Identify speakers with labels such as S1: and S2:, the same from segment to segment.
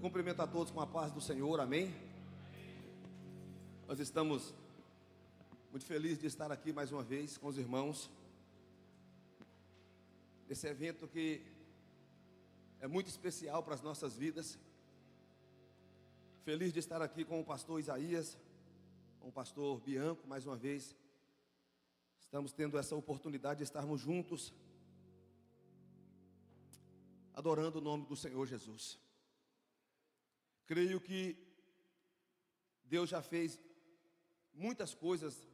S1: Cumprimento a todos com a paz do Senhor, amém? Nós estamos muito felizes de estar aqui mais uma vez com os irmãos. Esse evento que é muito especial para as nossas vidas. Feliz de estar aqui com o pastor Isaías, com o pastor Bianco, mais uma vez. Estamos tendo essa oportunidade de estarmos juntos, adorando o nome do Senhor Jesus. Creio que Deus já fez muitas coisas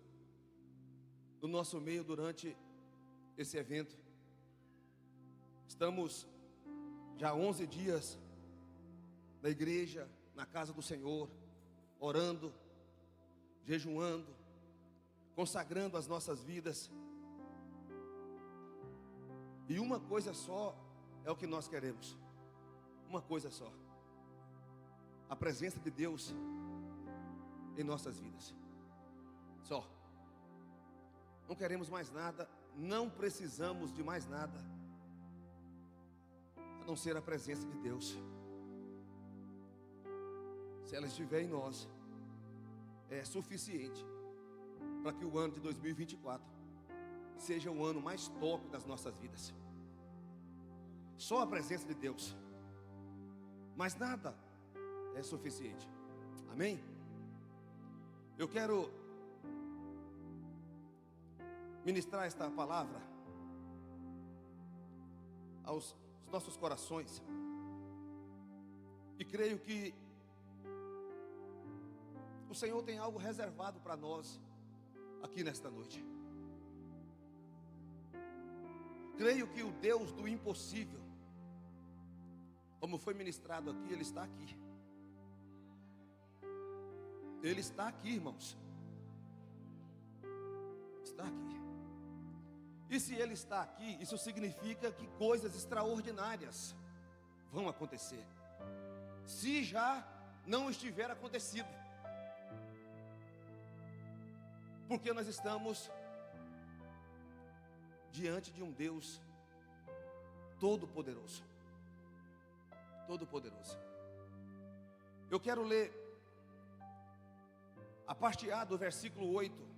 S1: no nosso meio durante esse evento. Estamos já 11 dias na igreja, na casa do Senhor, orando, jejuando, consagrando as nossas vidas. E uma coisa só é o que nós queremos. Uma coisa só: a presença de Deus em nossas vidas. Só. Não queremos mais nada, não precisamos de mais nada, a não ser a presença de Deus. Se ela estiver em nós, é suficiente para que o ano de 2024 seja o ano mais top das nossas vidas. Só a presença de Deus, mais nada é suficiente. Amém? Eu quero ministrar esta palavra aos nossos corações, e creio que o Senhor tem algo reservado para nós aqui nesta noite. Creio que o Deus do impossível, como foi ministrado aqui, Ele está aqui. Ele está aqui, irmãos. Está aqui. E se Ele está aqui, isso significa que coisas extraordinárias vão acontecer, se já não estiver acontecido. Porque nós estamos diante de um Deus todo-poderoso. Todo-poderoso. Eu quero ler a parte A do versículo 8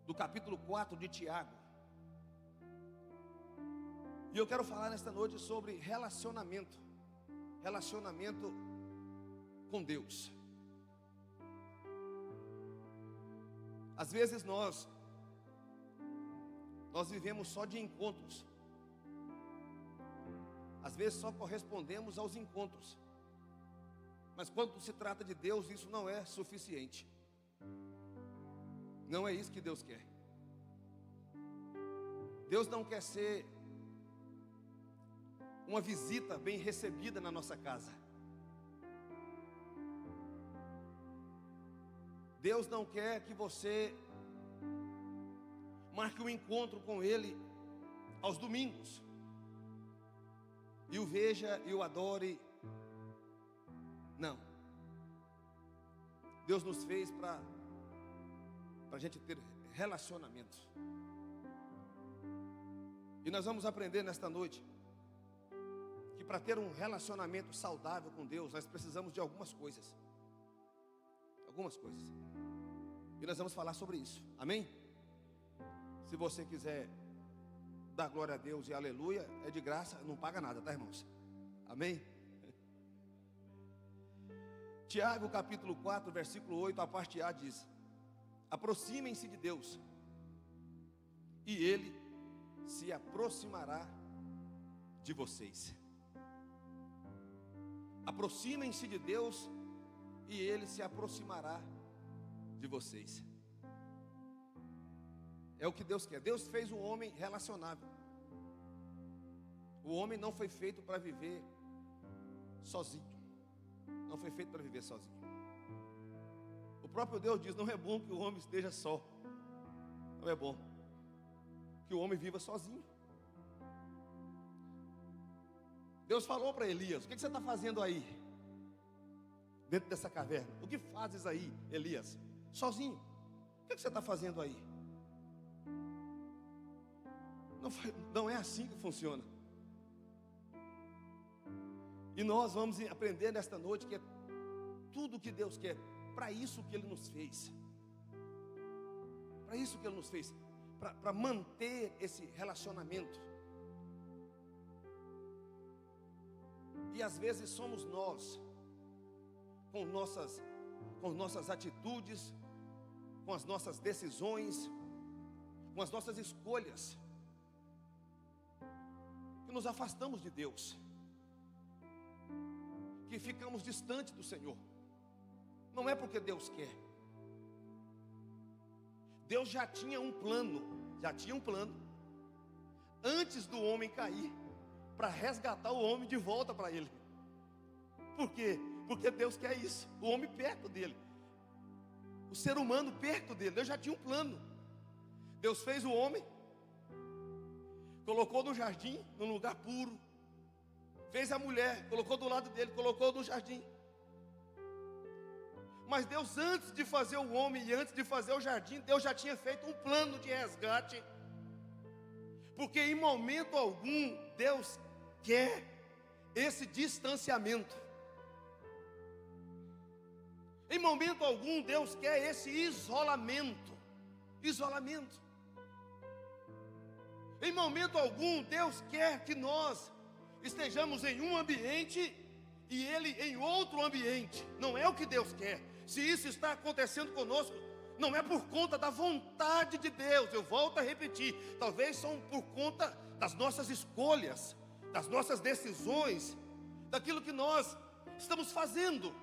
S1: do capítulo 4 de Tiago. E eu quero falar nesta noite sobre relacionamento. Relacionamento com Deus. Às vezes nós vivemos só de encontros. Às vezes só correspondemos aos encontros. Mas quando se trata de Deus, isso não é suficiente. Não é isso que Deus quer. Deus não quer ser uma visita bem recebida na nossa casa. Deus não quer que você marque um encontro com Ele aos domingos e o veja e o adore. Não. Deus nos fez para a gente ter relacionamentos. E nós vamos aprender nesta noite que para ter um relacionamento saudável com Deus, nós precisamos de algumas coisas. Algumas coisas. E nós vamos falar sobre isso. Amém? Se você quiser dar glória a Deus e aleluia, é de graça, não paga nada, tá, irmãos? Amém? Tiago capítulo 4, versículo 8, a parte A diz: aproximem-se de Deus, e Ele se aproximará de vocês. Aproximem-se de Deus, e Ele se aproximará de vocês. É o que Deus quer. Deus fez o homem relacionável. O homem não foi feito para viver sozinho. Não foi feito para viver sozinho. O próprio Deus diz: não é bom que o homem esteja só. Não é bom que o homem viva sozinho. Deus falou para Elias: o que você está fazendo aí, dentro dessa caverna? O que fazes aí, Elias? Sozinho. O que você está fazendo aí? Não é assim que funciona. E nós vamos aprender nesta noite que é tudo que Deus quer, para isso que Ele nos fez. Para isso que Ele nos fez, para manter esse relacionamento. E às vezes somos nós, com nossas atitudes, com as nossas decisões, com as nossas escolhas, que nos afastamos de Deus, que ficamos distante do Senhor. Não é porque Deus quer. Deus já tinha um plano, antes do homem cair, para resgatar o homem de volta para Ele. Por quê? Porque Deus quer isso, o homem perto dele, o ser humano perto dele. Deus já tinha um plano. Deus fez o homem, colocou no jardim, num lugar puro. Fez a mulher, colocou do lado dele, colocou no jardim. Mas Deus, antes de fazer o homem e antes de fazer o jardim, Deus já tinha feito um plano de resgate. Porque em momento algum Deus quer esse distanciamento. Em momento algum Deus quer esse isolamento. Em momento algum Deus quer que nós estejamos em um ambiente e Ele em outro ambiente. Não é o que Deus quer. Se isso está acontecendo conosco, não é por conta da vontade de Deus. Eu volto a repetir, talvez são por conta das nossas escolhas, das nossas decisões, daquilo que nós estamos fazendo.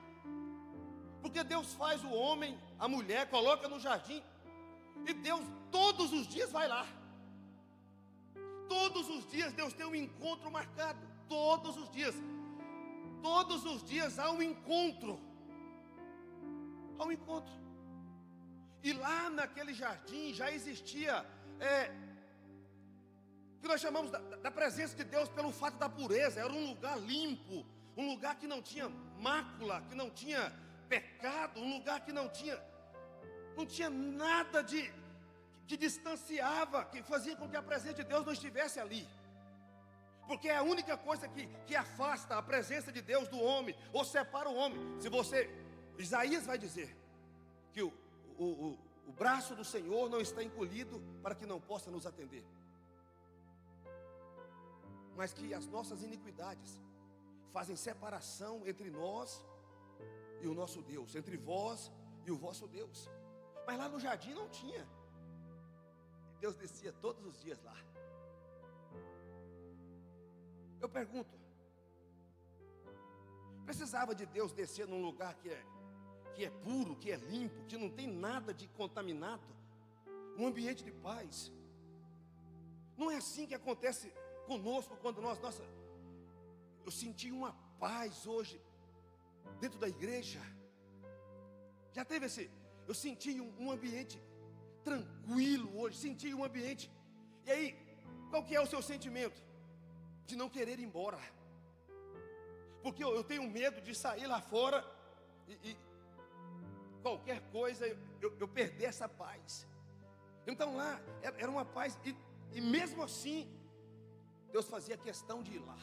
S1: Porque Deus faz o homem, a mulher, coloca no jardim, e Deus todos os dias vai lá. Todos os dias Deus tem um encontro marcado. Todos os dias há um encontro. Há um encontro. E lá naquele jardim já existia o que nós chamamos da presença de Deus pelo fato da pureza. Era um lugar limpo, um lugar que não tinha mácula, que não tinha pecado, um lugar que não tinha nada que distanciava, que fazia com que a presença de Deus não estivesse ali. Porque é a única coisa que afasta a presença de Deus do homem, ou separa o homem. Isaías vai dizer que o braço do Senhor não está encolhido para que não possa nos atender, mas que as nossas iniquidades fazem separação entre nós e o nosso Deus, entre vós e o vosso Deus. Mas lá no jardim não tinha. Deus descia todos os dias lá. Eu pergunto, precisava de Deus descer num lugar que é puro, que é limpo, que não tem nada de contaminado, um ambiente de paz? Não é assim que acontece conosco quando eu senti uma paz hoje dentro da igreja. Já teve eu senti um ambiente tranquilo hoje, senti um ambiente. E aí, qual que é o seu sentimento? De não querer ir embora. Porque eu tenho medo de sair lá fora e qualquer coisa eu perder essa paz. Então lá era uma paz, e mesmo assim Deus fazia questão de ir lá.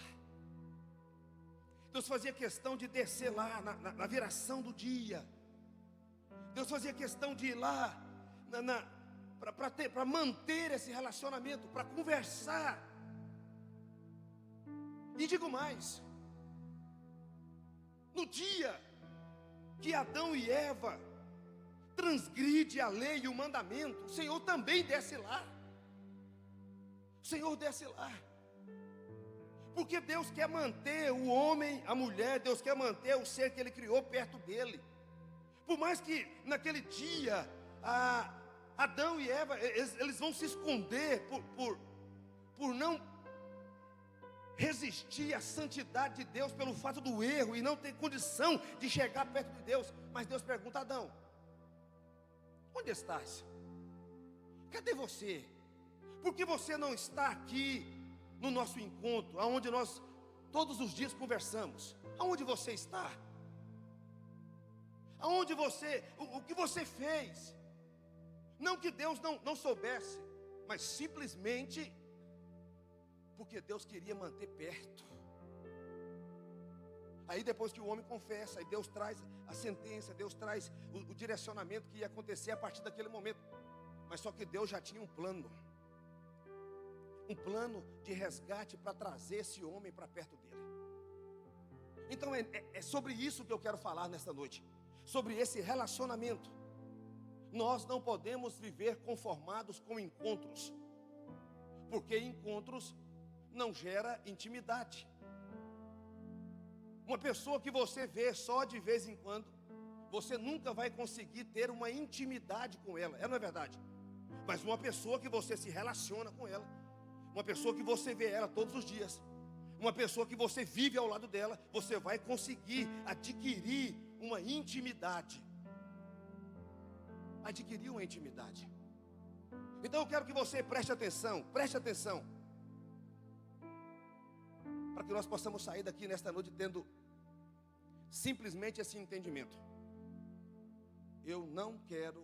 S1: Deus fazia questão de descer lá na viração do dia. Deus fazia questão de ir lá para manter esse relacionamento, para conversar. E digo mais, no dia que Adão e Eva transgride a lei e o mandamento, o Senhor também desce lá. O Senhor desce lá. Porque Deus quer manter o homem, a mulher, Deus quer manter o ser que Ele criou perto dEle. Por mais que naquele dia Adão e Eva, eles vão se esconder por não resistir à santidade de Deus, pelo fato do erro e não ter condição de chegar perto de Deus. Mas Deus pergunta: Adão, onde estás? Cadê você? Por que você não está aqui no nosso encontro, aonde nós todos os dias conversamos? Aonde você está? Aonde o que você fez? Não que Deus não soubesse, mas simplesmente porque Deus queria manter perto. Aí depois que o homem confessa, aí Deus traz a sentença, Deus traz o direcionamento que ia acontecer a partir daquele momento. Mas só que Deus já tinha um plano de resgate para trazer esse homem para perto dele. Então é sobre isso que eu quero falar nesta noite, sobre esse relacionamento. Nós não podemos viver conformados com encontros, porque encontros não gera intimidade. Uma pessoa que você vê só de vez em quando, você nunca vai conseguir ter uma intimidade com ela, não é verdade? Mas uma pessoa que você se relaciona com ela, uma pessoa que você vê ela todos os dias, uma pessoa que você vive ao lado dela, você vai conseguir adquirir uma intimidade. Adquirir uma intimidade. Então eu quero que você preste atenção, para que nós possamos sair daqui nesta noite tendo simplesmente esse entendimento. Eu não quero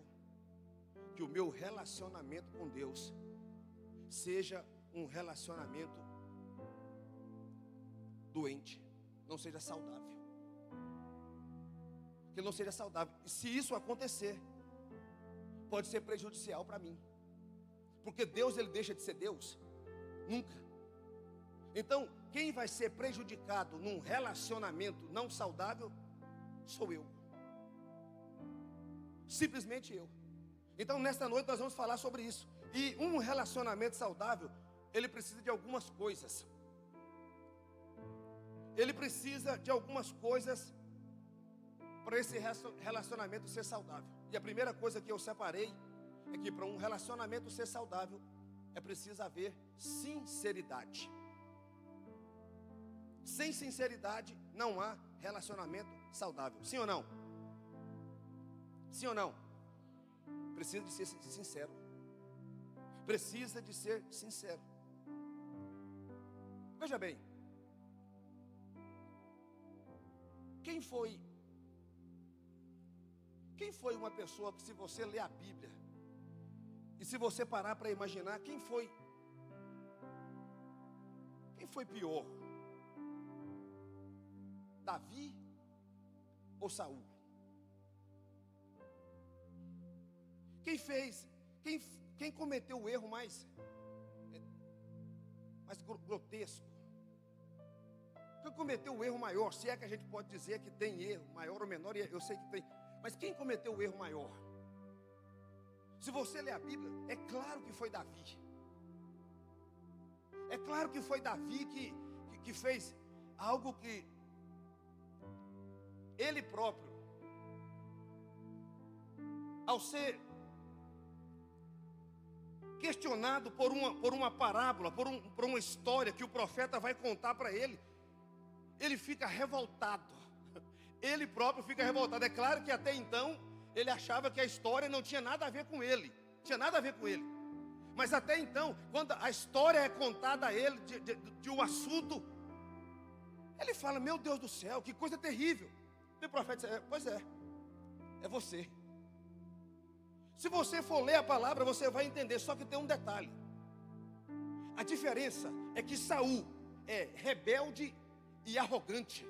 S1: que o meu relacionamento com Deus seja um relacionamento doente, não seja saudável. Que não seja saudável. E se isso acontecer, pode ser prejudicial para mim. Porque Deus, ele deixa de ser Deus? Nunca. Então, quem vai ser prejudicado num relacionamento não saudável, sou eu. Simplesmente eu. Então, nesta noite nós vamos falar sobre isso. E um relacionamento saudável, ele precisa de algumas coisas. Ele precisa de algumas coisas para esse relacionamento ser saudável. E a primeira coisa que eu separei é que para um relacionamento ser saudável, é preciso haver sinceridade. Sem sinceridade não há relacionamento saudável. Sim ou não? Sim ou não? Precisa de ser sincero. Precisa de ser sincero. Veja bem. Quem foi uma pessoa que, se você ler a Bíblia, e se você parar para imaginar, quem foi pior? Davi ou Saul? Quem cometeu o erro mais grotesco? Quem cometeu o erro maior? Se é que a gente pode dizer que tem erro, maior ou menor, eu sei que tem. Mas quem cometeu o erro maior? Se você ler a Bíblia, é claro que foi Davi. É claro que foi Davi que fez algo que ele próprio, ao ser questionado por uma parábola, por uma história que o profeta vai contar para ele, ele fica revoltado. Ele próprio fica revoltado. É claro que até então ele achava que a história não tinha nada a ver com ele. Mas até então, quando a história é contada a ele de um assunto, ele fala: meu Deus do céu, que coisa terrível. E o profeta diz: pois é você. Se você for ler a palavra, você vai entender. Só que tem um detalhe. A diferença é que Saul é rebelde e arrogante.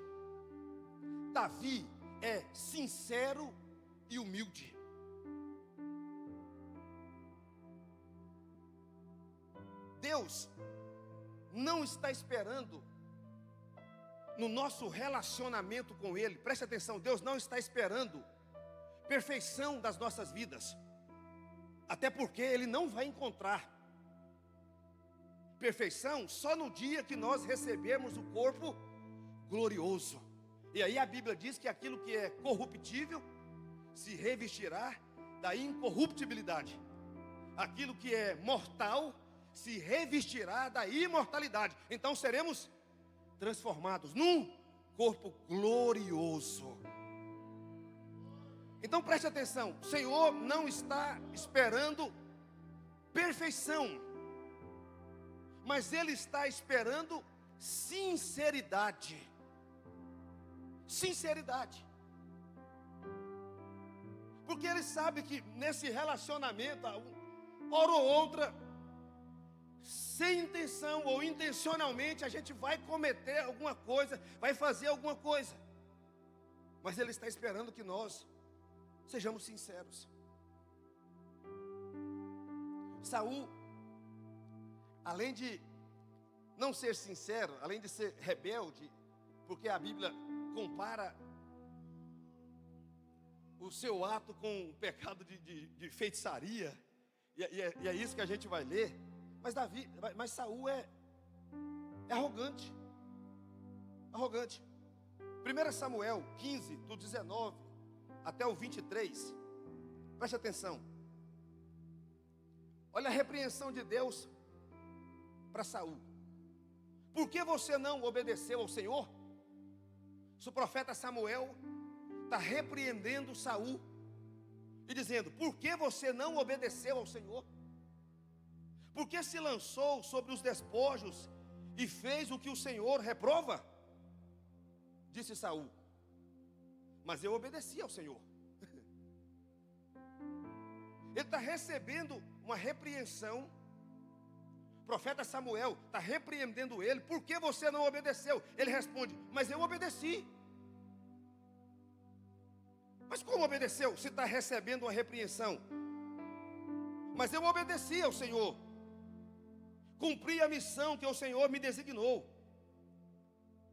S1: Davi é sincero e humilde. Deus não está esperando no nosso relacionamento com Ele. Preste atenção, Deus não está esperando perfeição das nossas vidas. Até porque Ele não vai encontrar perfeição só no dia que nós recebemos o corpo glorioso. E aí a Bíblia diz que aquilo que é corruptível se revestirá da incorruptibilidade. Aquilo que é mortal se revestirá da imortalidade. Então seremos transformados num corpo glorioso. Então preste atenção, o Senhor não está esperando perfeição, mas Ele está esperando sinceridade. Sinceridade. Porque Ele sabe que nesse relacionamento, hora ou outra, sem intenção ou intencionalmente, a gente vai cometer alguma coisa, vai fazer alguma coisa. Mas Ele está esperando que nós sejamos sinceros. Saul, além de não ser sincero, além de ser rebelde, porque a Bíblia compara o seu ato com o pecado de feitiçaria, e é isso que a gente vai ler. Mas Saul é arrogante. Arrogante. 1 Samuel 15, do 19 até o 23. Preste atenção. Olha a repreensão de Deus para Saul. Por que você não obedeceu ao Senhor? O profeta Samuel está repreendendo Saul e dizendo: por que você não obedeceu ao Senhor? Por que se lançou sobre os despojos e fez o que o Senhor reprova? Disse Saul: mas eu obedeci ao Senhor. Ele está recebendo uma repreensão. O profeta Samuel está repreendendo ele: por que você não obedeceu? Ele responde: mas eu obedeci. Mas como obedeceu se está recebendo uma repreensão? Mas eu obedeci ao Senhor, cumpri a missão que o Senhor me designou.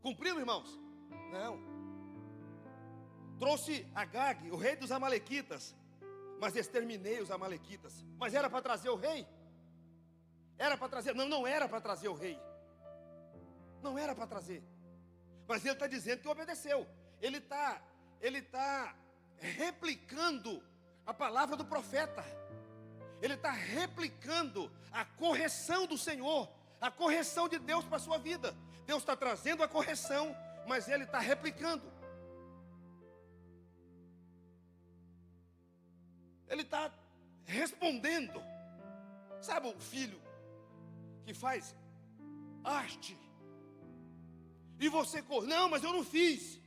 S1: Cumpriu, irmãos? Não. Trouxe Agag, o rei dos amalequitas, mas exterminei os amalequitas. Mas era para trazer o rei? Era para trazer? Não, não era para trazer o rei. Não era para trazer. Mas ele está dizendo que obedeceu. Ele está replicando a palavra do profeta. Ele está replicando a correção do Senhor, a correção de Deus para a sua vida. Deus está trazendo a correção, mas ele está replicando. Ele está respondendo. Sabe o filho que faz arte e você corre: não, mas eu não fiz.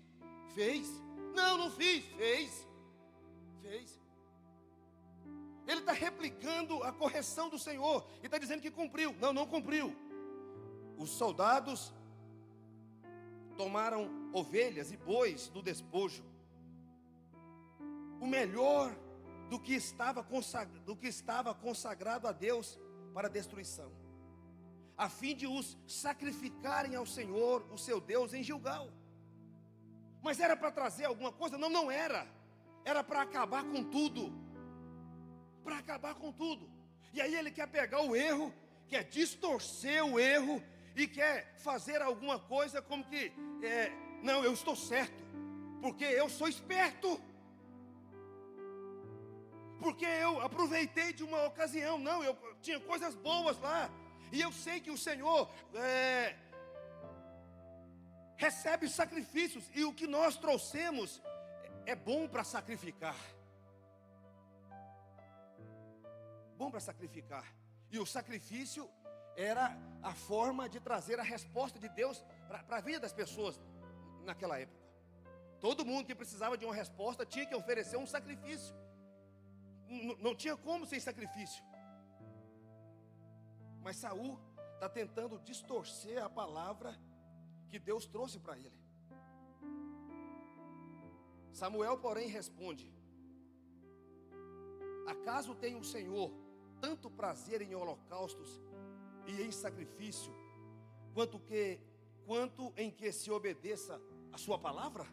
S1: Fez. Não, não fiz. Fez. Ele está replicando a correção do Senhor e está dizendo que cumpriu. Não, não cumpriu. Os soldados tomaram ovelhas e bois do despojo, o melhor do que estava consagrado a Deus para a destruição, a fim de os sacrificarem ao Senhor, o seu Deus, em Gilgal. Mas era para trazer alguma coisa? Não, não era. Era para acabar com tudo. Para acabar com tudo. E aí ele quer pegar o erro, quer distorcer o erro e quer fazer alguma coisa como que não, eu estou certo, porque eu sou esperto, porque eu aproveitei de uma ocasião. Não, eu tinha coisas boas lá, e eu sei que o Senhor recebe sacrifícios, e o que nós trouxemos é bom para sacrificar. Bom para sacrificar. E o sacrifício era a forma de trazer a resposta de Deus para a vida das pessoas naquela época. Todo mundo que precisava de uma resposta tinha que oferecer um sacrifício. Não tinha como sem sacrifício. Mas Saul está tentando distorcer a palavra que Deus trouxe para ele. Samuel, porém, responde: acaso tem o Senhor tanto prazer em holocaustos e em sacrifício, quanto em que se obedeça a sua palavra?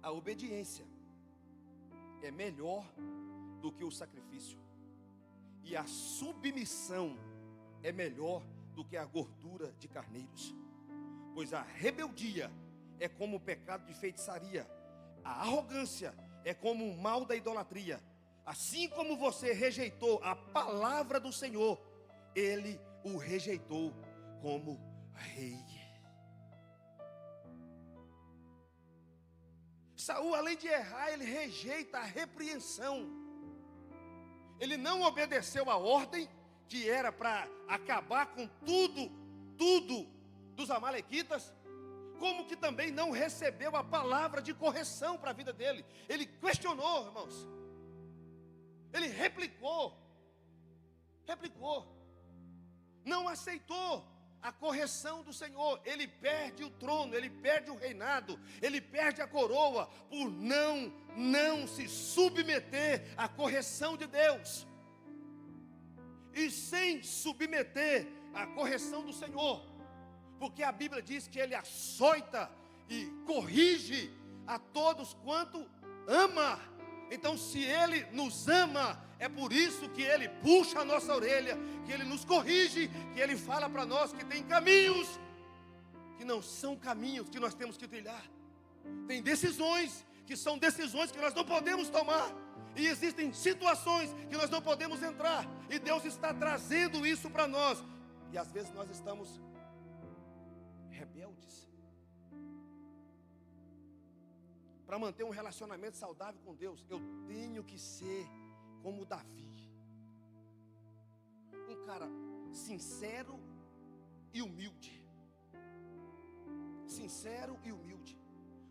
S1: A obediência é melhor do que o sacrifício, e a submissão é melhor do que a gordura de carneiros. Pois a rebeldia é como o pecado de feitiçaria, a arrogância é como o mal da idolatria. Assim como você rejeitou a palavra do Senhor, ele o rejeitou como rei. Saul, além de errar, ele rejeita a repreensão. Ele não obedeceu a ordem, que era para acabar com tudo dos amalequitas, como que também não recebeu a palavra de correção para a vida dele. Ele questionou, irmãos. Ele replicou, não aceitou a correção do Senhor. Ele perde o trono, ele perde o reinado, ele perde a coroa, por não se submeter à correção de Deus. E sem submeter à correção do Senhor, porque a Bíblia diz que ele açoita e corrige a todos quanto ama. Então, se ele nos ama, é por isso que ele puxa a nossa orelha, que ele nos corrige, que ele fala para nós que tem caminhos que não são caminhos que nós temos que trilhar. Tem decisões que são decisões que nós não podemos tomar, e existem situações que nós não podemos entrar, e Deus está trazendo isso para nós, e às vezes nós estamos rebeldes. Para manter um relacionamento saudável com Deus, eu tenho que ser como Davi, um cara sincero e humilde. Sincero e humilde.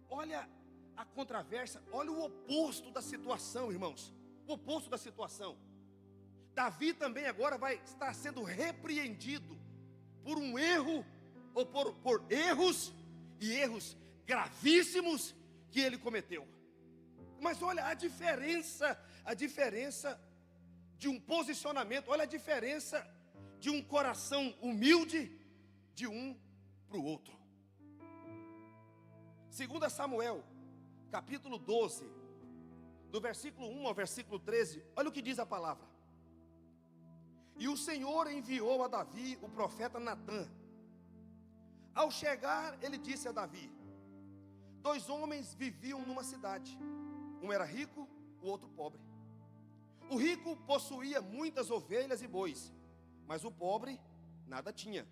S1: Olha a controvérsia, olha o oposto da situação, irmãos. O oposto da situação. Davi também agora vai estar sendo repreendido por um erro, ou por erros, e erros gravíssimos que ele cometeu. Mas olha a diferença de um posicionamento, olha a diferença de um coração humilde de um para o outro. 2 Samuel, capítulo 12, do versículo 1 ao versículo 13, olha o que diz a palavra. E o Senhor enviou a Davi o profeta Natã. Ao chegar, ele disse a Davi: 2 homens viviam numa cidade, um era rico, o outro pobre. O rico possuía muitas ovelhas e bois, mas o pobre nada tinha,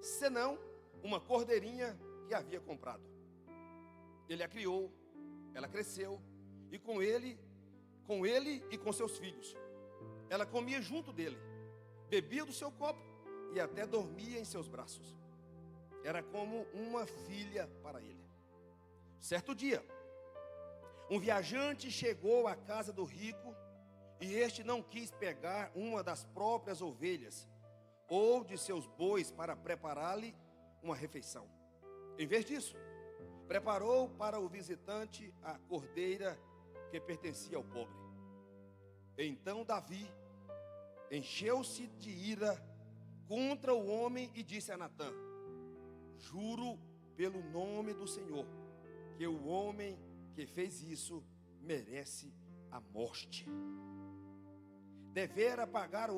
S1: senão uma cordeirinha que havia comprado. Ele a criou, ela cresceu, e com ele e com seus filhos. Ela comia junto dele, bebia do seu copo e até dormia em seus braços. Era como uma filha para ele. Certo dia, um viajante chegou à casa do rico, e este não quis pegar uma das próprias ovelhas ou de seus bois para preparar-lhe uma refeição. Em vez disso, preparou para o visitante a cordeira que pertencia ao pobre. Então Davi encheu-se de ira contra o homem e disse a Natã: juro pelo nome do Senhor que o homem que fez isso merece a morte. Devera pagar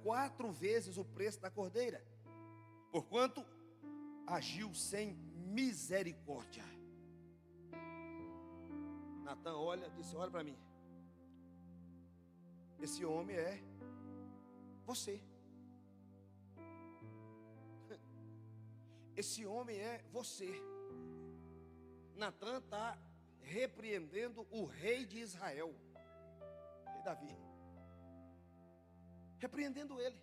S1: 4 vezes o preço da cordeira, porquanto agiu sem misericórdia. Natã disse: olha para mim, esse homem é você. Esse homem é você. Natã está repreendendo o rei de Israel, rei Davi, repreendendo ele.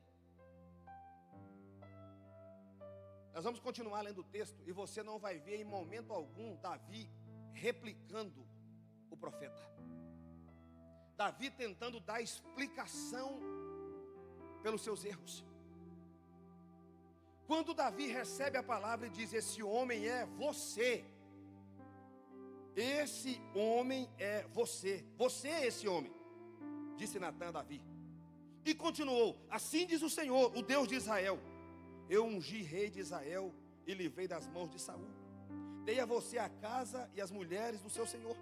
S1: Nós vamos continuar lendo o texto, e você não vai ver em momento algum Davi replicando o profeta, Davi tentando dar explicação pelos seus erros. Quando Davi recebe a palavra e diz: esse homem é você, esse homem é você, você é esse homem, disse Natã a Davi. E continuou: assim diz o Senhor, o Deus de Israel: eu ungi rei de Israel e livrei das mãos de Saul. Dei a você a casa e as mulheres do seu senhor.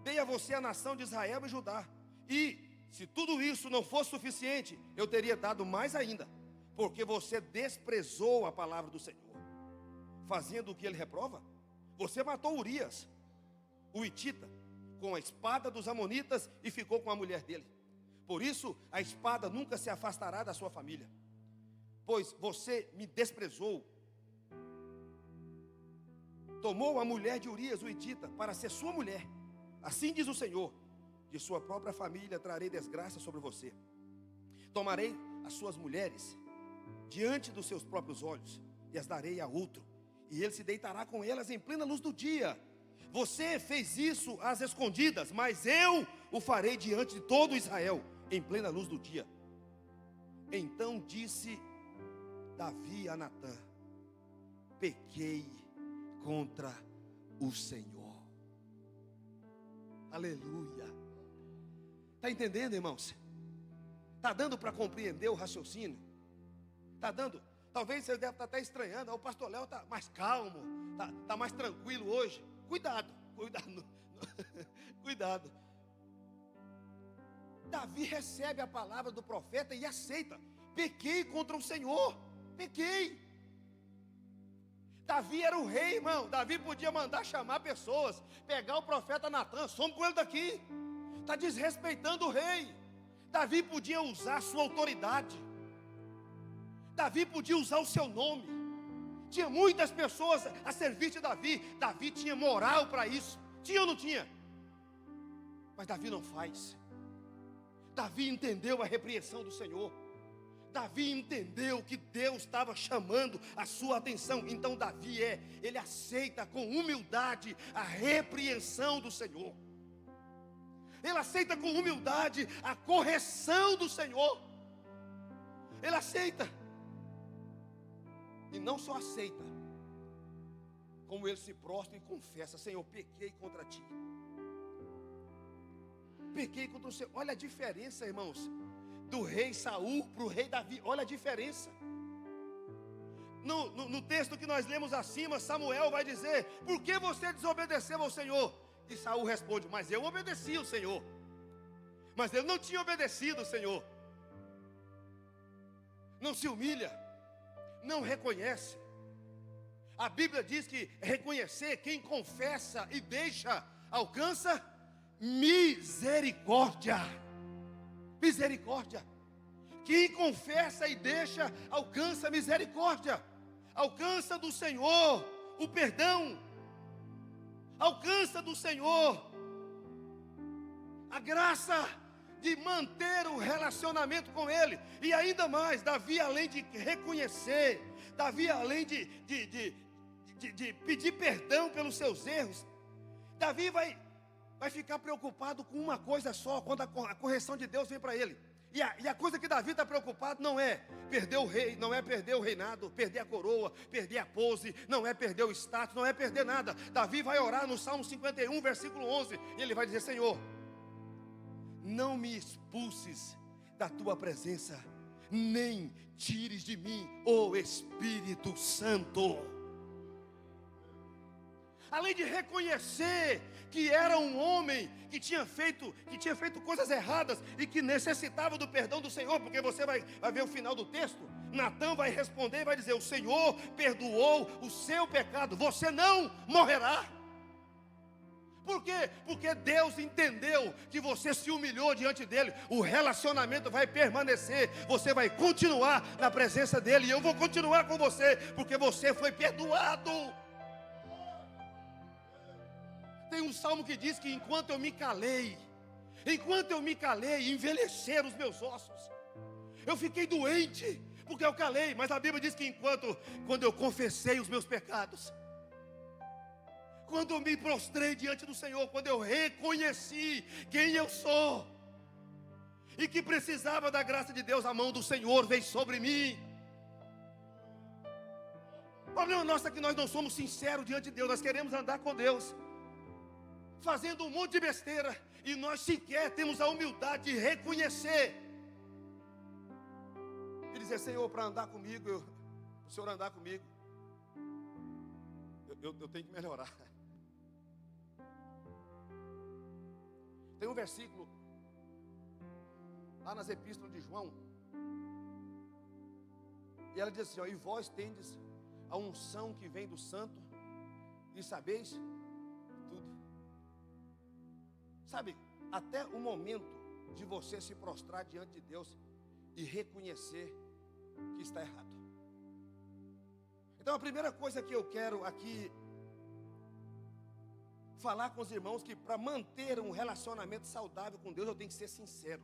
S1: Dei a você a nação de Israel e Judá. E se tudo isso não fosse suficiente, eu teria dado mais ainda, porque você desprezou a palavra do Senhor, fazendo o que ele reprova. Você matou Urias, o hitita, com a espada dos amonitas, e ficou com a mulher dele. Por isso a espada nunca se afastará da sua família, pois você me desprezou. Tomou a mulher de Urias, o hitita, para ser sua mulher. Assim diz o Senhor: de sua própria família trarei desgraça sobre você. Tomarei as suas mulheres diante dos seus próprios olhos e as darei a outro, e ele se deitará com elas em plena luz do dia. Você fez isso às escondidas, mas eu o farei diante de todo Israel, em plena luz do dia. Então disse Davi a Natã: pequei contra o Senhor. Aleluia. Está entendendo, irmãos? Está dando para compreender o raciocínio? Está dando? Talvez você deve estar até estranhando. O pastor Léo está mais calmo, está mais tranquilo hoje. Cuidado, cuidado. Cuidado. Davi recebe a palavra do profeta e aceita. Pequei contra o Senhor. Pequei. Davi era o rei, irmão. Davi podia mandar chamar pessoas, pegar o profeta Natã, some com ele daqui. Está desrespeitando o rei. Davi podia usar a sua autoridade. Davi podia usar o seu nome. Tinha muitas pessoas a servir de Davi. Davi tinha moral para isso. Tinha ou não tinha? Mas Davi não faz. Davi entendeu a repreensão do Senhor. Davi entendeu que Deus estava chamando a sua atenção. Então Davi ele aceita com humildade a repreensão do Senhor. Ele aceita com humildade a correção do Senhor. Ele aceita. E não só aceita, como ele se prostra e confessa: Senhor, pequei contra ti. Pequei contra o Senhor. Olha a diferença, irmãos, do rei Saul para o rei Davi. Olha a diferença. No texto que nós lemos acima, Samuel vai dizer: por que você desobedeceu ao Senhor? E Saul responde: mas eu obedeci ao Senhor. Mas ele não tinha obedecido ao Senhor. Não se humilha, não reconhece. A Bíblia diz que reconhecer, quem confessa e deixa, alcança misericórdia. Misericórdia. Quem confessa e deixa, alcança misericórdia. Alcança do Senhor o perdão. Alcança do Senhor a graça de manter o relacionamento com Ele. E ainda mais, Davi, além de reconhecer, Davi, além de pedir perdão pelos seus erros, Davi vai ficar preocupado com uma coisa só, quando a correção de Deus vem para ele. E a coisa que Davi está preocupado não é perder o rei, não é perder o reinado, perder a coroa, perder a pose, não é perder o status, não é perder nada. Davi vai orar no Salmo 51, versículo 11, e ele vai dizer: Senhor, não me expulses da tua presença, nem tires de mim o Espírito Santo. Além de reconhecer que era um homem que tinha feito coisas erradas e que necessitava do perdão do Senhor, porque você vai ver o final do texto. Natã vai responder e vai dizer: o Senhor perdoou o seu pecado, você não morrerá. Por quê? Porque Deus entendeu que você se humilhou diante dele. O relacionamento vai permanecer. Você vai continuar na presença dele. E eu vou continuar com você, porque você foi perdoado. Tem um salmo que diz que enquanto eu me calei, envelheceram os meus ossos. Eu fiquei doente, porque eu calei. Mas a Bíblia diz que quando eu confessei os meus pecados, quando eu me prostrei diante do Senhor, quando eu reconheci quem eu sou, e que precisava da graça de Deus, a mão do Senhor veio sobre mim. O problema nosso é que nós não somos sinceros diante de Deus. Nós queremos andar com Deus, fazendo um monte de besteira, e nós sequer temos a humildade de reconhecer e dizer: Senhor, para andar comigo, o Senhor andar comigo, eu tenho que melhorar. Tem um versículo lá nas epístolas de João, e ela diz assim: e vós tendes a unção que vem do santo, e sabeis tudo. Sabe, até o momento de você se prostrar diante de Deus e reconhecer que está errado. Então a primeira coisa que eu quero aqui falar com os irmãos, que para manter um relacionamento saudável com Deus, eu tenho que ser sincero.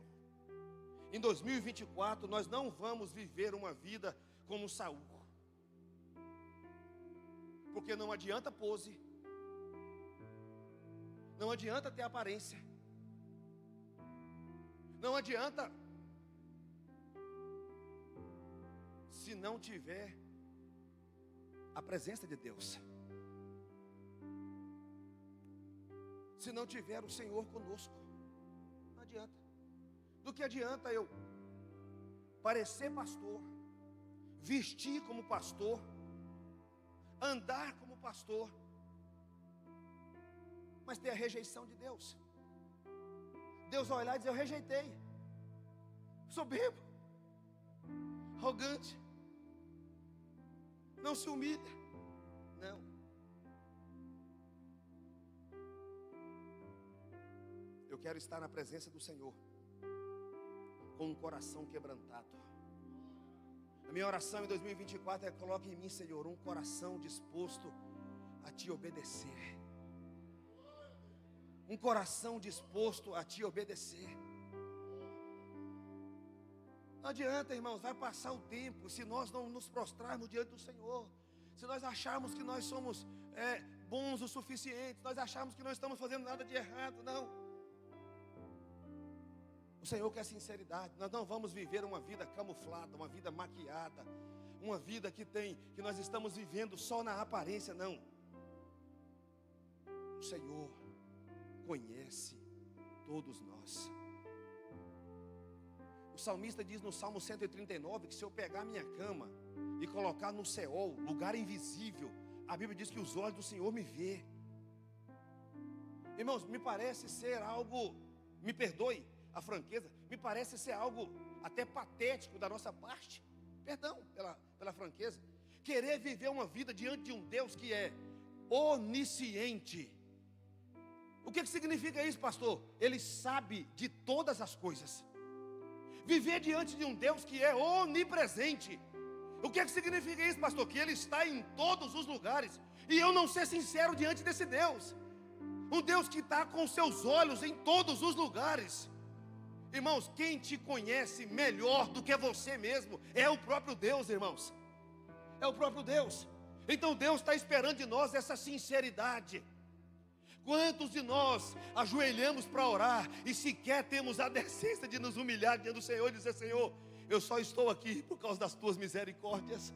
S1: Em 2024 nós não vamos viver uma vida como Saul, porque não adianta pose, não adianta ter aparência, Não adianta se não tiver a presença de Deus, se não tiver o Senhor conosco. Não adianta. Do que adianta eu parecer pastor, vestir como pastor, andar como pastor, mas ter a rejeição de Deus? Deus vai olhar e dizer: eu rejeitei. Soberbo, arrogante, não se humilha. Não. Eu quero estar na presença do Senhor com um coração quebrantado. A minha oração em 2024 é: coloque em mim, Senhor, um coração disposto a te obedecer. Um coração disposto a te obedecer. Não adianta, irmãos, vai passar o tempo, se nós não nos prostrarmos diante do Senhor, se nós acharmos que nós somos bons o suficiente, nós acharmos que não estamos fazendo nada de errado. Não. O Senhor quer sinceridade. Nós não vamos viver uma vida camuflada, uma vida maquiada, uma vida que nós estamos vivendo só na aparência. Não. O Senhor conhece todos nós. O salmista diz no Salmo 139 que se eu pegar minha cama e colocar no Seol, lugar invisível, a Bíblia diz que os olhos do Senhor me vê. Irmãos, me parece ser algo, me perdoe a franqueza, me parece ser algo até patético da nossa parte. Perdão pela franqueza. Querer viver uma vida diante de um Deus que é onisciente. O que significa isso, pastor? Ele sabe de todas as coisas. Viver diante de um Deus que é onipresente. O que significa isso, pastor? Que Ele está em todos os lugares. E eu não ser sincero diante desse Deus. Um Deus que está com seus olhos em todos os lugares. Irmãos, quem te conhece melhor do que você mesmo é o próprio Deus, irmãos. É o próprio Deus. Então Deus está esperando de nós essa sinceridade. Quantos de nós ajoelhamos para orar e sequer temos a decência de nos humilhar diante do Senhor e dizer: Senhor, eu só estou aqui por causa das tuas misericórdias.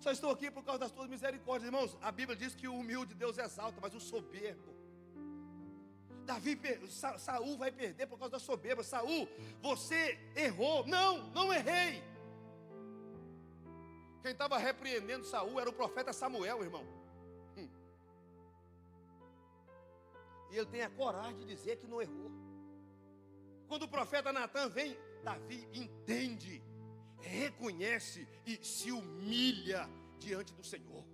S1: Só estou aqui por causa das tuas misericórdias. Irmãos, a Bíblia diz que o humilde Deus exalta, mas o soberbo, Saul vai perder por causa da soberba. Saul, você errou. Não errei. Quem estava repreendendo Saul era o profeta Samuel, irmão. E ele tem a coragem de dizer que não errou. Quando o profeta Natan vem, Davi entende, reconhece e se humilha diante do Senhor.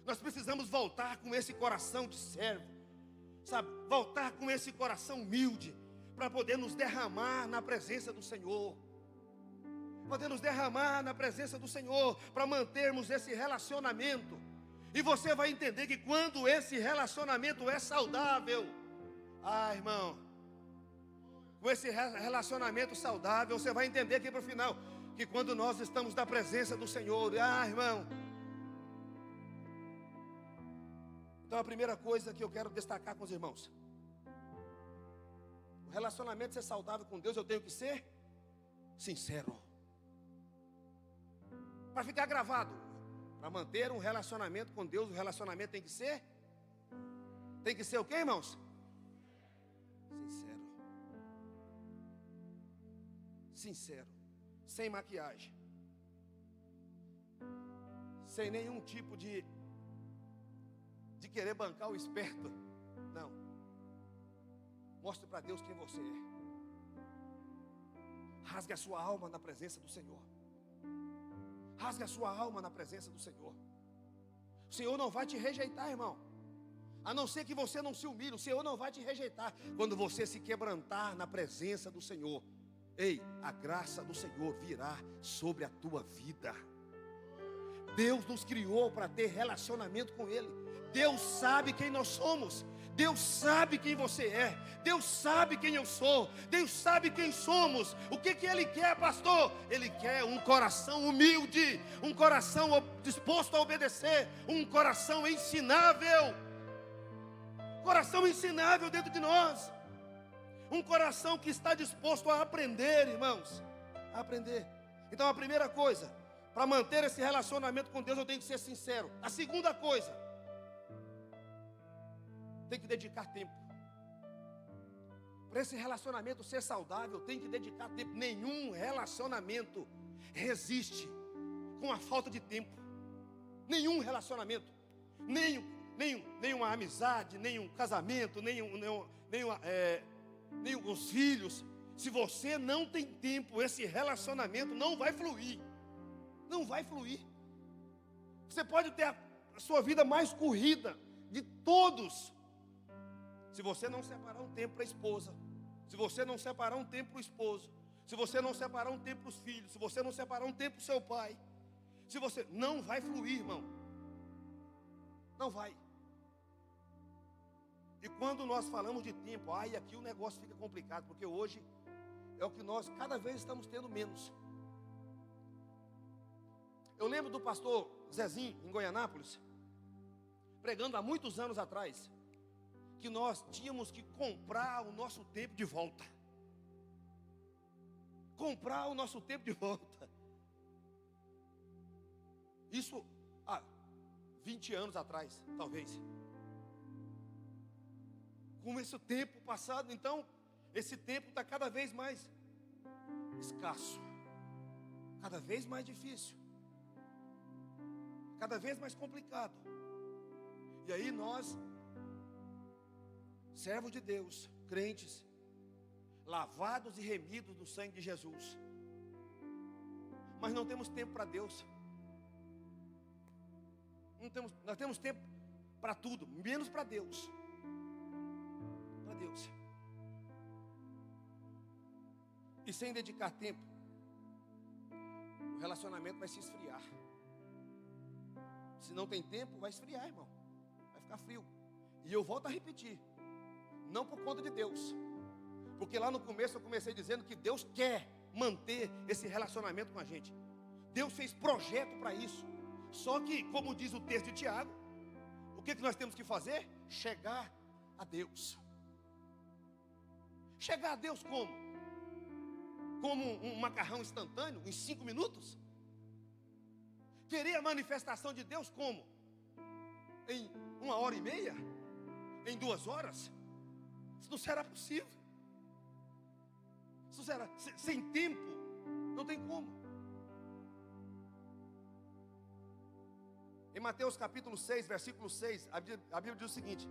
S1: Nós precisamos voltar com esse coração de servo, sabe? Voltar com esse coração humilde, para poder nos derramar na presença do Senhor. Poder nos derramar na presença do Senhor, para mantermos esse relacionamento. E você vai entender que quando esse relacionamento é saudável, irmão, com esse relacionamento saudável, você vai entender aqui para o final, que quando nós estamos na presença do Senhor, irmão. Então a primeira coisa que eu quero destacar com os irmãos: o relacionamento ser saudável com Deus, eu tenho que ser sincero. Para ficar gravado. Para manter um relacionamento com Deus, o relacionamento tem que ser o quê, irmãos? Sincero. Sincero. Sem maquiagem. Sem nenhum tipo de querer bancar o esperto. Não. Mostre para Deus quem você é. Rasgue a sua alma na presença do Senhor. Rasgue a sua alma na presença do Senhor. O Senhor não vai te rejeitar, irmão. A não ser que você não se humilhe, o Senhor não vai te rejeitar. Quando você se quebrantar na presença do Senhor, a graça do Senhor virá sobre a tua vida. Deus nos criou para ter relacionamento com Ele. Deus sabe quem nós somos. Deus sabe quem você é. Deus sabe quem eu sou. Deus sabe quem somos. O que Ele quer, pastor? Ele quer um coração humilde, um coração disposto a obedecer, um coração ensinável. Coração ensinável dentro de nós. Um coração que está disposto a aprender, irmãos. A aprender. Então a primeira coisa, para manter esse relacionamento com Deus, eu tenho que ser sincero. A segunda coisa, tem que dedicar tempo. Para esse relacionamento ser saudável, tem que dedicar tempo. Nenhum relacionamento resiste com a falta de tempo. Nenhum relacionamento, nenhuma amizade, nenhum casamento, nem os filhos. Se você não tem tempo, esse relacionamento não vai fluir. Não vai fluir. Você pode ter a sua vida mais corrida de todos. Se você não separar um tempo para a esposa, se você não separar um tempo para o esposo, se você não separar um tempo para os filhos, se você não separar um tempo para o seu pai, se você não vai fluir, irmão. Não vai. E quando nós falamos de tempo, aqui o negócio fica complicado, porque hoje é o que nós cada vez estamos tendo menos. Eu lembro do pastor Zezinho, em Goianápolis, pregando há muitos anos atrás, que nós tínhamos que comprar o nosso tempo de volta. Comprar o nosso tempo de volta. Isso há 20 anos atrás, talvez. Com esse tempo passado, então, esse tempo está cada vez mais escasso, cada vez mais difícil, cada vez mais complicado. E aí nós, servos de Deus, crentes, lavados e remidos do sangue de Jesus, mas não temos tempo para Deus. Nós temos tempo para tudo, menos para Deus. Para Deus. E sem dedicar tempo, o relacionamento vai se esfriar. Se não tem tempo, vai esfriar, irmão. Vai ficar frio. E eu volto a repetir, não por conta de Deus, porque lá no começo eu comecei dizendo que Deus quer manter esse relacionamento com a gente. Deus fez projeto para isso. Só que, como diz o texto de Tiago, o que nós temos que fazer? Chegar a Deus. Chegar a Deus como? Como um macarrão instantâneo, em 5 minutos? Querer a manifestação de Deus como? Em 1h30? Em 2 horas? Isso não será possível. Isso será, sem tempo, não tem como. Em Mateus capítulo 6, versículo 6, a Bíblia diz o seguinte: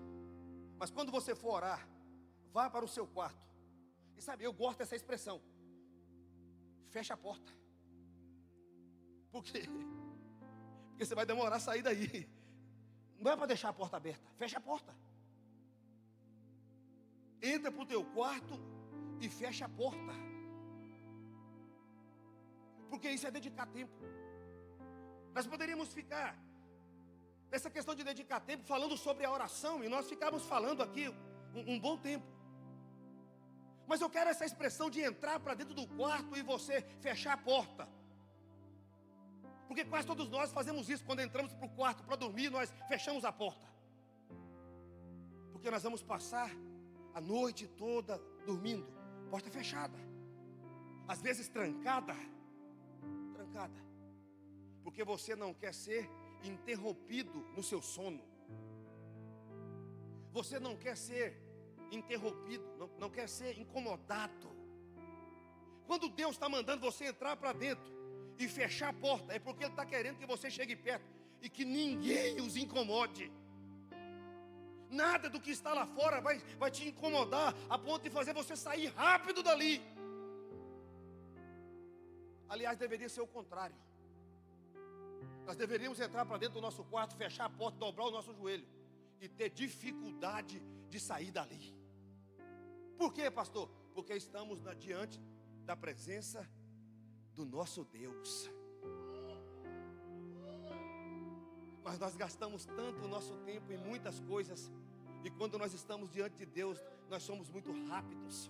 S1: mas quando você for orar, vá para o seu quarto. E sabe, eu gosto dessa expressão: fecha a porta. Por quê? Porque você vai demorar a sair daí. Não é para deixar a porta aberta, fecha a porta. Entra para o teu quarto e fecha a porta. Porque isso é dedicar tempo. Nós poderíamos ficar nessa questão de dedicar tempo falando sobre a oração, e nós ficamos falando aqui um bom tempo. Mas eu quero essa expressão de entrar para dentro do quarto e você fechar a porta. Porque quase todos nós fazemos isso. Quando entramos para o quarto para dormir, nós fechamos a porta. Porque nós vamos passar a noite toda dormindo, porta fechada, às vezes trancada. Porque você não quer ser interrompido no seu sono. Você não quer ser interrompido, não quer ser incomodado. Quando Deus está mandando você entrar para dentro e fechar a porta, é porque Ele está querendo que você chegue perto e que ninguém os incomode. Nada do que está lá fora vai te incomodar a ponto de fazer você sair rápido dali. Aliás, deveria ser o contrário. Nós deveríamos entrar para dentro do nosso quarto, fechar a porta, dobrar o nosso joelho e ter dificuldade de sair dali. Por quê, pastor? Porque estamos diante da presença do nosso Deus. Mas nós gastamos tanto o nosso tempo em muitas coisas, e quando nós estamos diante de Deus, nós somos muito rápidos.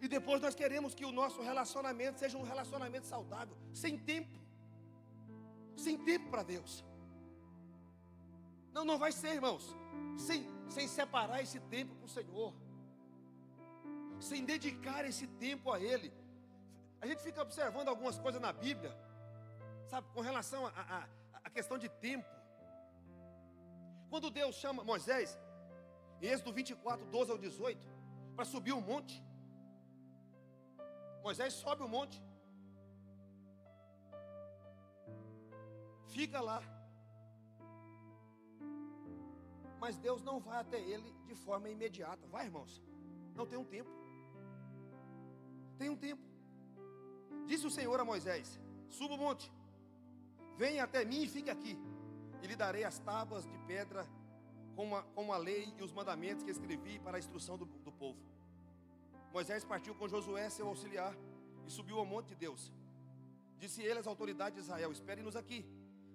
S1: E depois nós queremos que o nosso relacionamento seja um relacionamento saudável, sem tempo para Deus. Não vai ser, irmãos, sem separar esse tempo para o Senhor. sem dedicar esse tempo a Ele. A gente fica observando algumas coisas na Bíblia, sabe, com relação a questão de tempo. Quando Deus chama Moisés, em Êxodo 24, 12 ao 18, para subir o monte, Moisés sobe o monte, fica lá, mas Deus não vai até ele de forma imediata. Vai, irmãos, não, tem um tempo. Tem um tempo. Disse o Senhor a Moisés: suba o monte, venha até mim e fique aqui, e lhe darei as tábuas de pedra com a lei e os mandamentos que escrevi para a instrução do povo. Moisés partiu com Josué, seu auxiliar, e subiu ao monte de Deus. Disse ele às autoridades de Israel: esperem-nos aqui,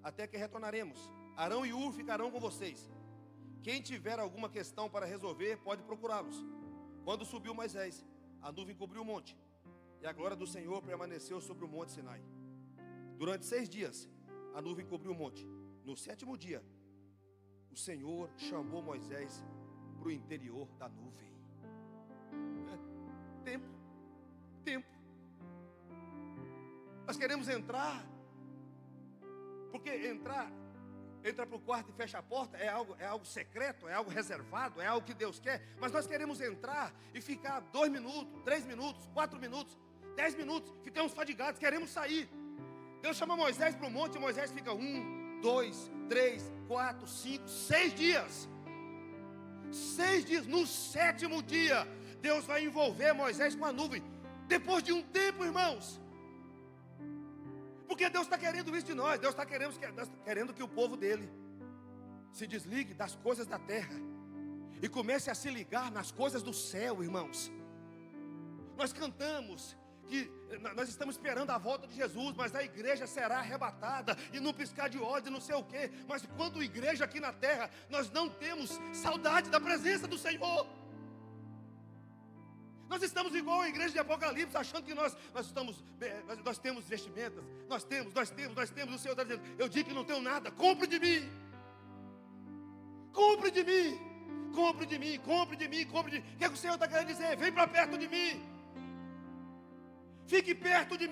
S1: até que retornaremos. Arão e Hur ficarão com vocês. Quem tiver alguma questão para resolver, pode procurá-los. Quando subiu Moisés, a nuvem cobriu o monte, e a glória do Senhor permaneceu sobre o monte Sinai. Durante 6 dias, a nuvem cobriu o monte. No 7º dia, o Senhor chamou Moisés para o interior da nuvem. Tempo. Nós queremos entrar, porque entra para o quarto e fecha a porta, é algo secreto, é algo reservado, é algo que Deus quer. Mas nós queremos entrar e ficar 2 minutos, 3 minutos, 4 minutos, 10 minutos, ficamos fadigados, queremos sair. Deus chama Moisés para o monte e Moisés fica 1, 2, 3, 4, 5, 6 dias. 6 dias, no 7º dia, Deus vai envolver Moisés com a nuvem. Depois de um tempo, irmãos. Porque Deus está querendo isso de nós. Deus está querendo que o povo dele se desligue das coisas da terra e comece a se ligar nas coisas do céu, irmãos. Nós cantamos que nós estamos esperando a volta de Jesus, mas a igreja será arrebatada e num piscar de olhos e não sei o quê. Mas quando igreja aqui na terra, nós não temos saudade da presença do Senhor. Nós estamos igual a igreja de Apocalipse, achando que nós temos vestimentas, nós temos. O Senhor está dizendo: eu digo que não tenho nada, compre de mim. Compre de mim. O que é que o Senhor está querendo dizer? Vem para perto de mim. Fique perto de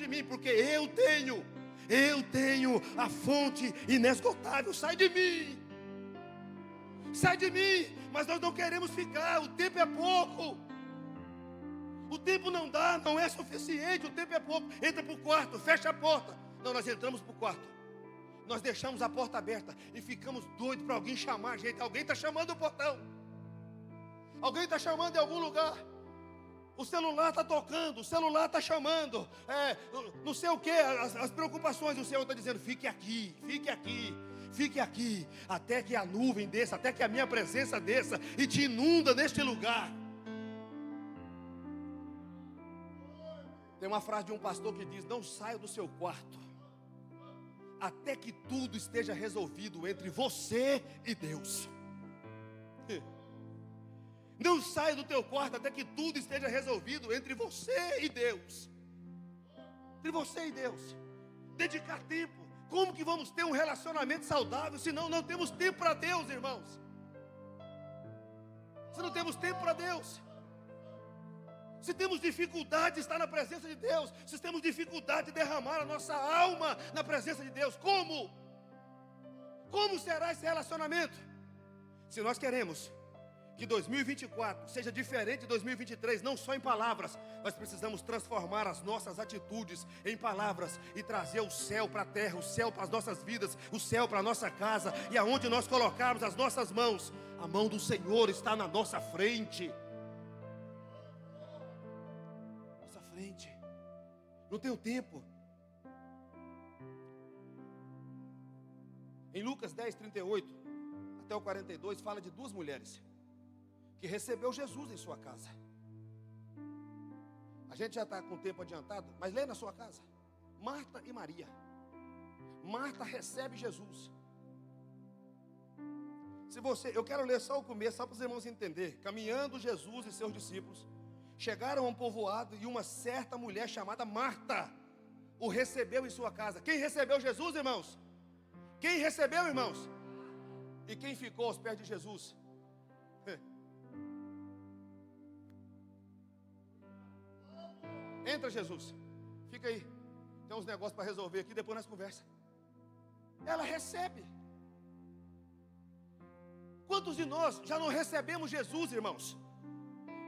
S1: mim, porque eu tenho a fonte inesgotável. Sai de mim, mas nós não queremos ficar, o tempo é pouco. O tempo não dá, não é suficiente, o tempo é pouco. Entra para o quarto, fecha a porta. Não, nós entramos para o quarto, nós deixamos a porta aberta e ficamos doidos para alguém chamar a gente. Alguém está chamando o portão, alguém está chamando em algum lugar. O celular está tocando, o celular está chamando, não sei o que, as preocupações. O Senhor está dizendo: fique aqui, até que a nuvem desça, até que a minha presença desça e te inunda neste lugar. Tem uma frase de um pastor que diz: não saia do seu quarto até que tudo esteja resolvido entre você e Deus. Não saia do teu quarto até que tudo esteja resolvido entre você e Deus. Dedicar tempo. Como que vamos ter um relacionamento saudável se não temos tempo para Deus, irmãos? Se não temos tempo para Deus, se temos dificuldade de estar na presença de Deus, se temos dificuldade de derramar a nossa alma na presença de Deus, como será esse relacionamento? Se nós queremos que 2024 seja diferente de 2023, não só em palavras, nós precisamos transformar as nossas atitudes em palavras e trazer o céu para a terra, o céu para as nossas vidas, o céu para a nossa casa. E aonde nós colocarmos as nossas mãos, a mão do Senhor está na nossa frente. Não tenho tempo. Em Lucas 10, 38 até o 42, fala de 2 mulheres que recebeu Jesus em sua casa. A gente já está com o tempo adiantado, mas lê na sua casa. Marta e Maria. Marta recebe Jesus. Eu quero ler só o começo, só para os irmãos entenderem. Caminhando Jesus e seus discípulos chegaram a um povoado e uma certa mulher chamada Marta o recebeu em sua casa. Quem recebeu Jesus, irmãos? Quem recebeu, irmãos? E quem ficou aos pés de Jesus? Entra, Jesus. Fica aí. Tem uns negócios para resolver aqui, depois nós conversa. Ela recebe. Quantos de nós já não recebemos Jesus, irmãos?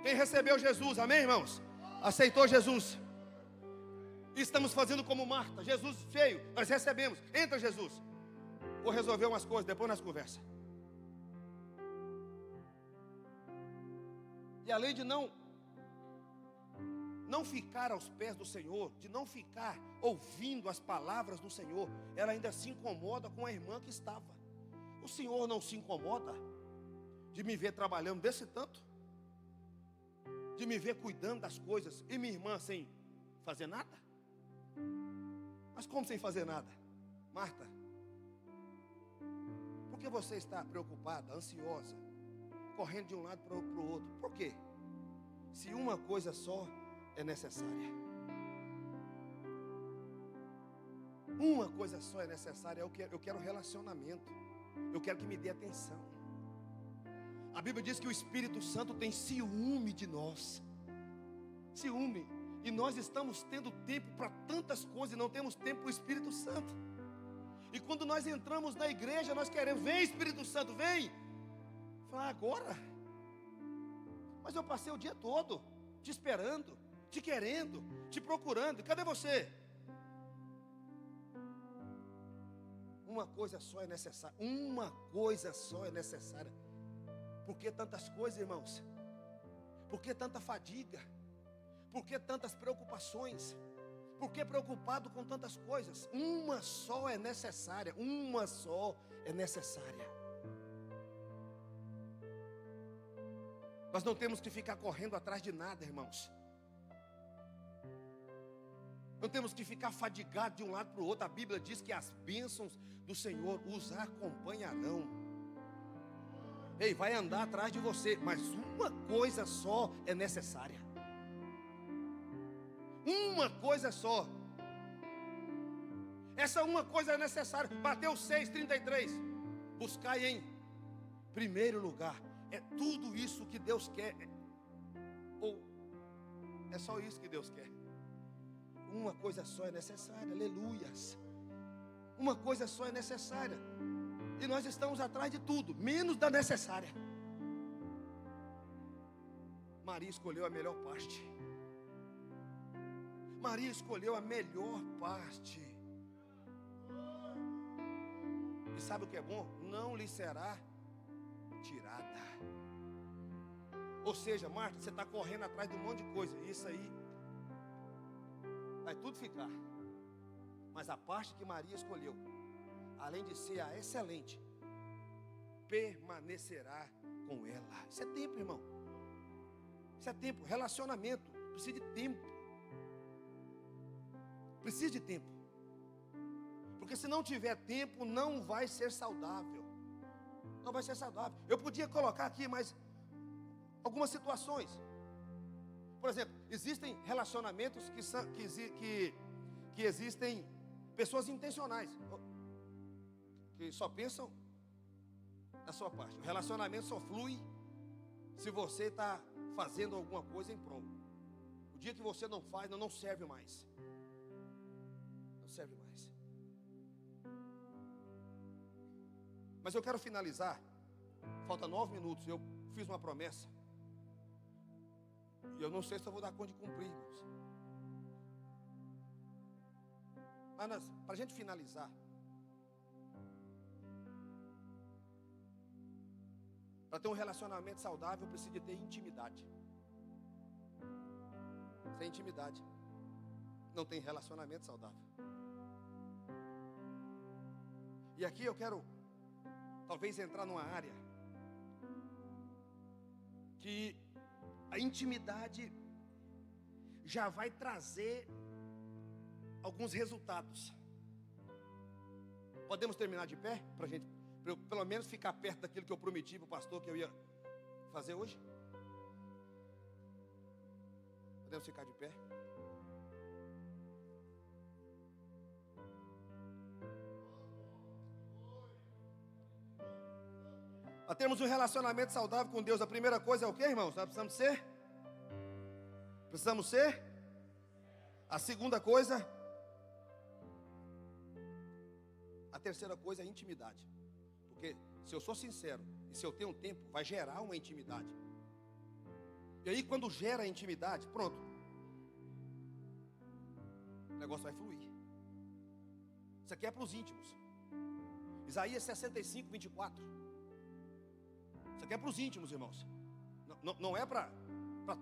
S1: Quem recebeu Jesus, amém, irmãos? Aceitou Jesus. E estamos fazendo como Marta. Jesus veio, nós recebemos. Entra, Jesus. Vou resolver umas coisas, depois nós conversa. E além de não ficar aos pés do Senhor, de não ficar ouvindo as palavras do Senhor, ela ainda se incomoda com a irmã que estava. O Senhor não se incomoda de me ver trabalhando desse tanto? De me ver cuidando das coisas e minha irmã sem fazer nada? Mas como sem fazer nada? Marta, por que você está preocupada, ansiosa, correndo de um lado para o outro? Por quê? Se uma coisa só é necessária. Uma coisa só é necessária. Eu quero relacionamento. Eu quero que me dê atenção. A Bíblia diz que o Espírito Santo tem ciúme de nós. Ciúme. E nós estamos tendo tempo para tantas coisas e não temos tempo para o Espírito Santo. E quando nós entramos na igreja, nós queremos, vem Espírito Santo, vem. Falar agora. Mas eu passei o dia todo te esperando, te querendo, te procurando. Cadê você? Uma coisa só é necessária. Uma coisa só é necessária. Por que tantas coisas, irmãos? Por que tanta fadiga? Por que tantas preocupações? Por que preocupado com tantas coisas? Uma só é necessária. Uma só é necessária. Nós não temos que ficar correndo atrás de nada, irmãos. Não temos que ficar fadigados de um lado para o outro. A Bíblia diz que as bênçãos do Senhor os acompanharão. Ei, vai andar atrás de você, mas uma coisa só é necessária. Uma coisa só. Essa uma coisa é necessária. Mateus 6:33. Buscai em primeiro lugar. É tudo isso que Deus quer. Ou é só isso que Deus quer? Uma coisa só é necessária. Aleluias. Uma coisa só é necessária. E nós estamos atrás de tudo, menos da necessária. Maria escolheu a melhor parte. Maria escolheu a melhor parte. E sabe o que é bom? Não lhe será tirada. Ou seja, Marta, você está correndo atrás de um monte de coisa. Isso aí vai tudo ficar. Mas a parte que Maria escolheu, além de ser a excelente, permanecerá com ela. Isso é tempo, irmão. Isso é tempo. Relacionamento precisa de tempo. Precisa de tempo. Porque se não tiver tempo, não vai ser saudável. Não vai ser saudável. Eu podia colocar aqui mais algumas situações. Por exemplo, existem relacionamentos que existem pessoas intencionais, que só pensam na sua parte. O relacionamento só flui se você está fazendo alguma coisa em prol. O dia que você não faz, não serve mais. Não serve mais. Mas eu quero finalizar. Falta 9 minutos. Eu fiz uma promessa. E eu não sei se eu vou dar conta de cumprir, irmãos. Mas para a gente finalizar, para ter um relacionamento saudável, eu preciso de ter intimidade. Sem intimidade, não tem relacionamento saudável. E aqui eu quero, talvez, entrar numa área que a intimidade já vai trazer alguns resultados. Podemos terminar de pé? Para eu pelo menos ficar perto daquilo que eu prometi para o pastor que eu ia fazer hoje? Podemos ficar de pé? Para termos um relacionamento saudável com Deus, a primeira coisa é o que, irmãos? Nós precisamos ser A segunda coisa, a terceira coisa é a intimidade. Porque se eu sou sincero e se eu tenho tempo, vai gerar uma intimidade. E aí quando gera a intimidade, pronto, o negócio vai fluir. Isso aqui é para os íntimos. Isaías 65, 24. Isso aqui é para os íntimos, irmãos. Não é para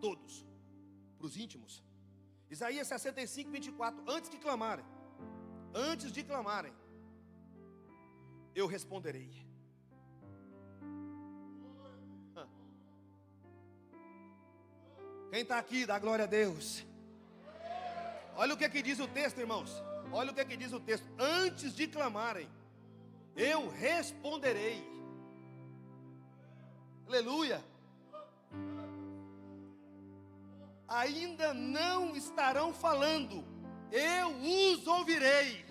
S1: todos, para os íntimos. Isaías 65, 24. Antes de clamarem, eu responderei. Quem está aqui, dá glória a Deus. Olha o que diz o texto, irmãos. Olha o que diz o texto. Antes de clamarem, eu responderei. Aleluia. Ainda não estarão falando, eu os ouvirei.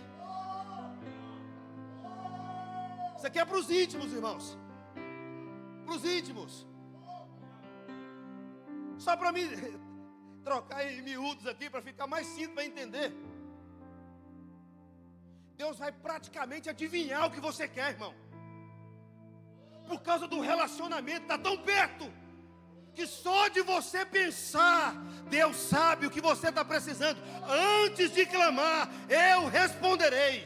S1: Isso aqui é para os íntimos, irmãos. Para os íntimos. Só para mim trocar em miúdos aqui, para ficar mais simples para entender. Deus vai praticamente adivinhar o que você quer, irmão. Por causa do relacionamento, está tão perto, que só de você pensar, Deus sabe o que você está precisando. Antes de clamar, eu responderei.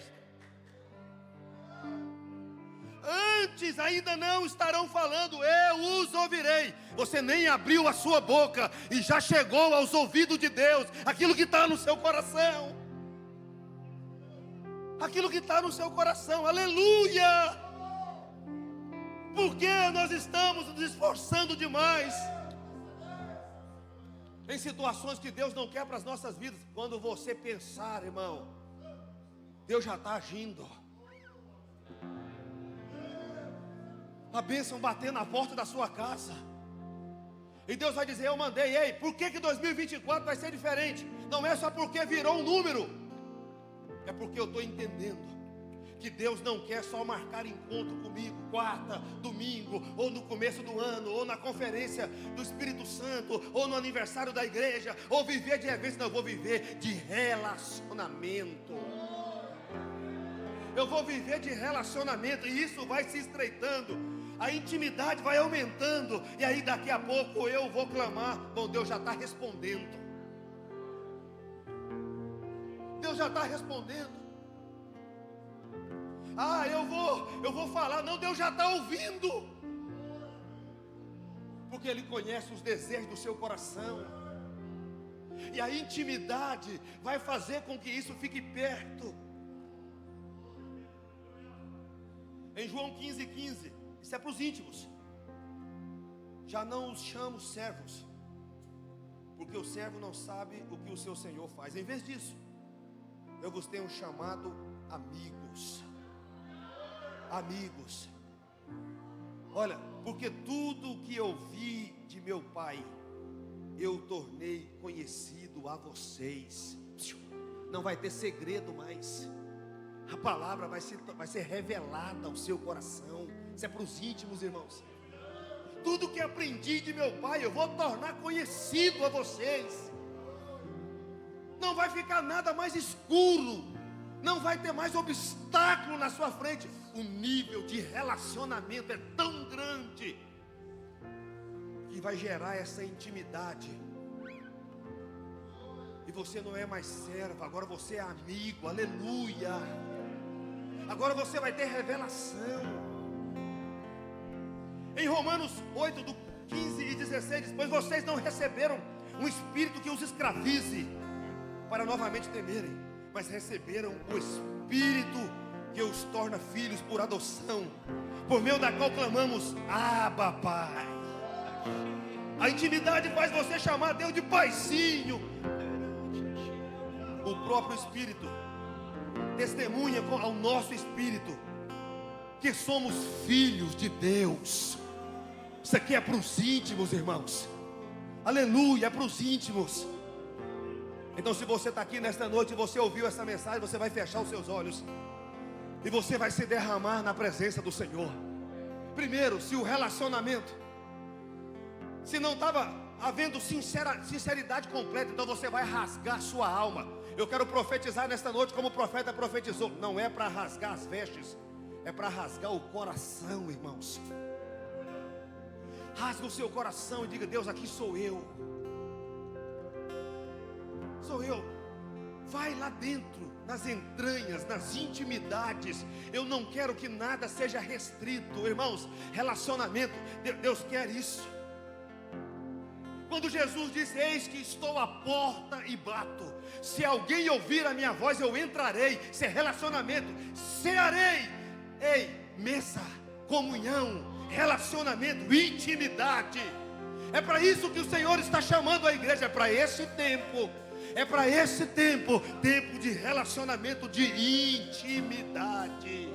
S1: Antes ainda não estarão falando, eu os ouvirei. Você nem abriu a sua boca e já chegou aos ouvidos de Deus aquilo que está no seu coração. Aquilo que está no seu coração, aleluia! Porque nós estamos nos esforçando demais em situações que Deus não quer para as nossas vidas. Quando você pensar, irmão, Deus já está agindo. A bênção bater na porta da sua casa. E Deus vai dizer, eu mandei. Ei, por que 2024 vai ser diferente? Não é só porque virou um número. É porque eu estou entendendo que Deus não quer só marcar encontro comigo, quarta, domingo, ou no começo do ano, ou na conferência do Espírito Santo, ou no aniversário da igreja, ou viver de eventos. Não, eu vou viver de relacionamento. Eu vou viver de relacionamento, e isso vai se estreitando, a intimidade vai aumentando, e aí daqui a pouco eu vou clamar. Bom, Deus já está respondendo. Deus já está respondendo. Ah, eu vou falar. Não, Deus já está ouvindo. Porque Ele conhece os desejos do seu coração. E a intimidade vai fazer com que isso fique perto. Em João 15:15, isso é para os íntimos. Já não os chamo servos, porque o servo não sabe o que o seu senhor faz. Em vez disso, eu vos tenho chamado amigos. Amigos. Olha, porque tudo o que eu vi de meu Pai, eu tornei conhecido a vocês. Não vai ter segredo mais. A palavra vai ser revelada ao seu coração. Isso é para os íntimos, irmãos. Tudo que aprendi de meu Pai, eu vou tornar conhecido a vocês. Não vai ficar nada mais escuro. Não vai ter mais obstáculo na sua frente. O nível de relacionamento é tão grande que vai gerar essa intimidade. E você não é mais servo, agora você é amigo, aleluia. Agora você vai ter revelação. Em Romanos 8, do 15 e 16 diz, pois vocês não receberam um espírito que os escravize para novamente temerem, mas receberam o Espírito que os torna filhos por adoção, por meio da qual clamamos, Abba, Pai. A intimidade faz você chamar Deus de paizinho. O próprio Espírito testemunha ao nosso espírito que somos filhos de Deus. Isso aqui é para os íntimos, irmãos. Aleluia, é para os íntimos. Então, se você está aqui nesta noite e você ouviu essa mensagem, você vai fechar os seus olhos e você vai se derramar na presença do Senhor. Primeiro, se o relacionamento, se não estava havendo sinceridade completa, então você vai rasgar sua alma Eu quero profetizar nesta noite como o profeta profetizou. Não é para rasgar as vestes, é para rasgar o coração, irmãos. Rasga o seu coração e diga: Deus, aqui sou eu. Sou eu. Vai lá dentro, nas entranhas, nas intimidades. Eu não quero que nada seja restrito, irmãos. Relacionamento, Deus quer isso. Quando Jesus disse: eis que estou à porta e bato, se alguém ouvir a minha voz, eu entrarei. Isso é relacionamento. Cearei. Ei, mesa, comunhão, relacionamento, intimidade. É para isso que o Senhor está chamando a igreja. É para esse tempo. É para esse tempo. Tempo de relacionamento, de intimidade.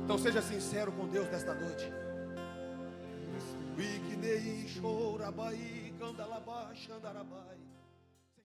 S1: Então seja sincero com Deus nesta noite. Ignei chorabai, candalabai, xandarabai.